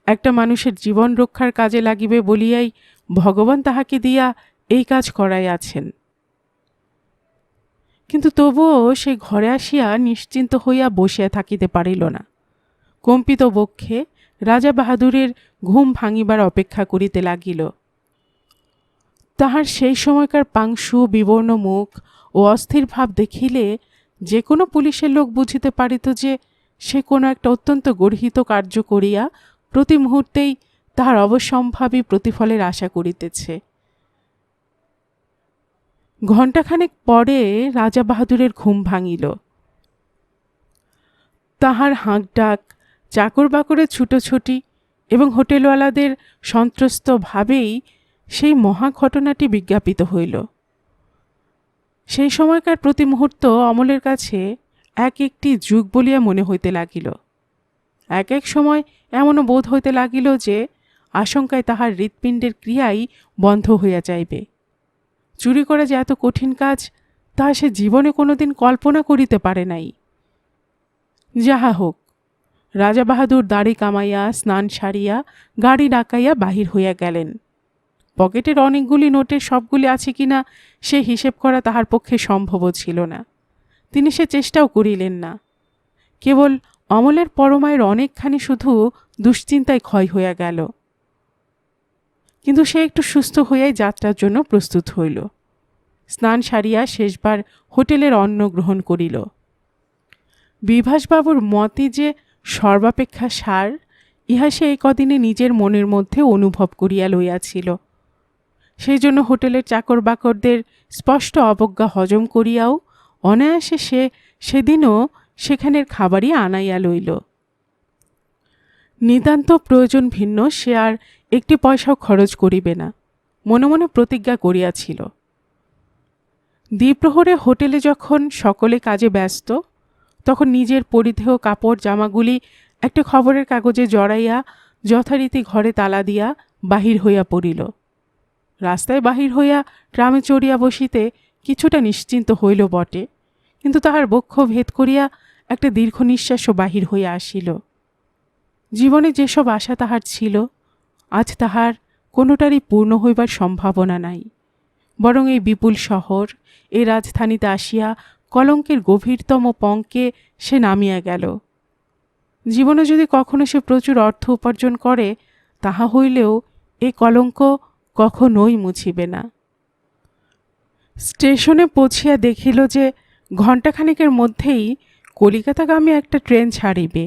একটা মানুষের জীবন রক্ষার কাজে লাগিবে বলিয়াই ভগবান তাহাকে দিয়া এই কাজ করাইয়াছেন। কিন্তু তবুও সে ঘরে আসিয়া নিশ্চিন্ত হইয়া বসিয়া থাকিতে পারিল না। কম্পিত বক্ষে রাজা বাহাদুরের ঘুম ভাঙিবার অপেক্ষা করিতে লাগিল। তাহার সেই সময়কার পাংশু বিবর্ণ মুখ ও অস্থির ভাব দেখিলে যে কোনো পুলিশের লোক বুঝিতে পারিত যে সে কোনো একটা অত্যন্ত গর্হিত কার্য করিয়া প্রতি মুহূর্তেই তাহার অবশ্যম্ভাবী প্রতিফলের আশা করিতেছে। ঘণ্টাখানেক পরে রাজা বাহাদুরের ঘুম ভাঙিল। তাহার হাঁক ডাক, চাকর বাকরের ছুটোছুটি এবং হোটেলওয়ালাদের সন্ত্রস্ত ভাবেই সেই মহা ঘটনাটি বিজ্ঞাপিত হইল। সেই সময়কার প্রতি মুহূর্ত অমলের কাছে এক একটি যুগ বলিয়া মনে হইতে লাগিল। এক এক সময় এমনও বোধ হইতে লাগিল যে আশঙ্কায় তাহার হৃৎপিণ্ডের ক্রিয়াই বন্ধ হইয়া যাইবে। চুরি করা যে এত কঠিন কাজ তাহা সে জীবনে কোনোদিন কল্পনা করিতে পারে নাই। যাহা হোক, রাজা বাহাদুর দাড়ি কামাইয়া স্নান সারিয়া গাড়ি ডাকাইয়া বাহির হইয়া গেলেন। পকেটের অনেকগুলি নোটের সবগুলি আছে কিনা সে হিসেব করা তাহার পক্ষে সম্ভব ছিল না। তিনি সে চেষ্টাও করিলেন না। কেবল অমলের পরমায়ের অনেকখানি শুধু দুশ্চিন্তায় ক্ষয় হইয়া গেল। কিন্তু সে একটু সুস্থ হইয়াই যাত্রার জন্য প্রস্তুত হইল। স্নান সারিয়া শেষবার হোটেলের অন্ন গ্রহণ করিল। বিভাসবাবুর মতে যে সর্বাপেক্ষা সার, ইহা সে এই কদিনে নিজের মনের মধ্যে অনুভব করিয়া লইয়াছিল। সেই জন্য হোটেলের চাকর বাকরদের স্পষ্ট অবজ্ঞা হজম করিয়াও অনায়াসে সে সেদিনও সেখানের খাবারই আনাইয়া লইল। নিতান্ত প্রয়োজন ভিন্ন সে আর একটি পয়সাও খরচ করিবে না, মনে মনে প্রতিজ্ঞা করিয়াছিল। দ্বিপ্রহরে হোটেলে যখন সকলে কাজে ব্যস্ত, তখন নিজের পরিধেয় কাপড় জামাগুলি একটা খবরের কাগজে জড়াইয়া যথারীতি ঘরে তালা দিয়া বাহির হইয়া পড়িল। রাস্তায় বাহির হইয়া ট্রামে চড়িয়া বসিতে কিছুটা নিশ্চিন্ত হইল বটে, কিন্তু তাহার বক্ষ ভেদ করিয়া একটা দীর্ঘ নিঃশ্বাসও বাহির হইয়া আসিল। জীবনে যেসব আশা তাহার ছিল, আজ তাহার কোনোটারই পূর্ণ হইবার সম্ভাবনা নাই, বরং এই বিপুল শহর, এই রাজধানীতে আসিয়া কলঙ্কের গভীরতম পঙ্কে সে নামিয়া গেল। জীবনে যদি কখনো সে প্রচুর অর্থ উপার্জন করে, তাহা হইলেও এই কলঙ্ক কখনোই মুছিবে না। স্টেশনে পৌঁছিয়া দেখিল যে ঘণ্টাখানেকের মধ্যেই কলিকাতাগামী একটা ট্রেন ছাড়িবে।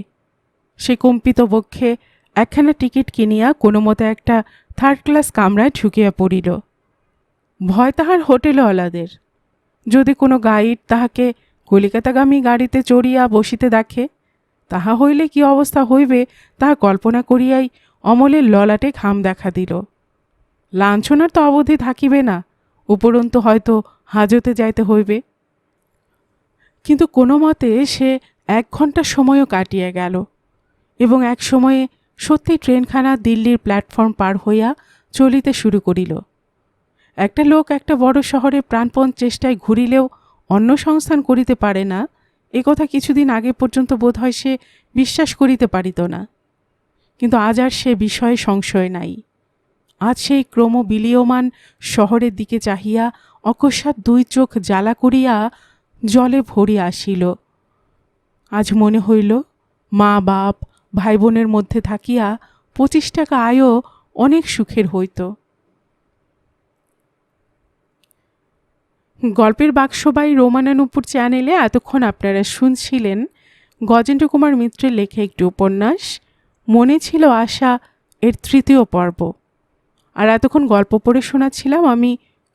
সে কম্পিত বক্ষে একখানা টিকিট কিনিয়া কোনো মতে একটা 3rd ক্লাস কামরায় ঢুকিয়া পড়িল। ভয় তাহার হোটেলওয়ালাদের। যদি কোনো গাইড তাহাকে কলিকাতাগামী গাড়িতে চড়িয়া বসিতে দেখে, তাহা হইলে কি অবস্থা হইবে তাহা কল্পনা করিয়াই অমলের ললাটে ঘাম দেখা দিল। লাঞ্ছনার তো অবধি থাকিবে না, উপরন্তু হয়তো হাজতে যাইতে হইবে। কিন্তু কোনো মতে সে 1 ঘণ্টা সময়ও কাটিয়া গেল এবং এক সময়ে সত্যি ট্রেনখানা দিল্লির প্ল্যাটফর্ম পার হইয়া চলিতে শুরু করিল। একটা লোক একটা বড় শহরে প্রাণপণ চেষ্টায় ঘুরিলেও অন্য সংস্থান করিতে পারে না, এ কথা কিছুদিন আগে পর্যন্ত বোধ হয় সে বিশ্বাস করিতে পারিত না। কিন্তু আজ আর সে বিষয়ে সংশয় নাই। আজ সেই ক্রমবিলীয়মান শহরের দিকে চাহিয়া অকস্মাৎ দুই চোখ জ্বালা করিয়া জলে ভরিয়া আসিল। আজ মনে হইল মা বাপ ভাই বোনের মধ্যে থাকিয়া 25 টাকা আয়ও অনেক সুখের হইত। গল্পের বাক্সবাই রোমানানুপুর চ্যানেলে এতক্ষণ আপনারা শুনছিলেন গজেন্দ্র কুমার মিত্রের লেখা একটি উপন্যাস মনে ছিল আশা এর 3য় পর্ব। আর এতক্ষণ গল্প পড়ে শোনাচ্ছিলাম আমি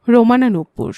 রোমানানুপুর।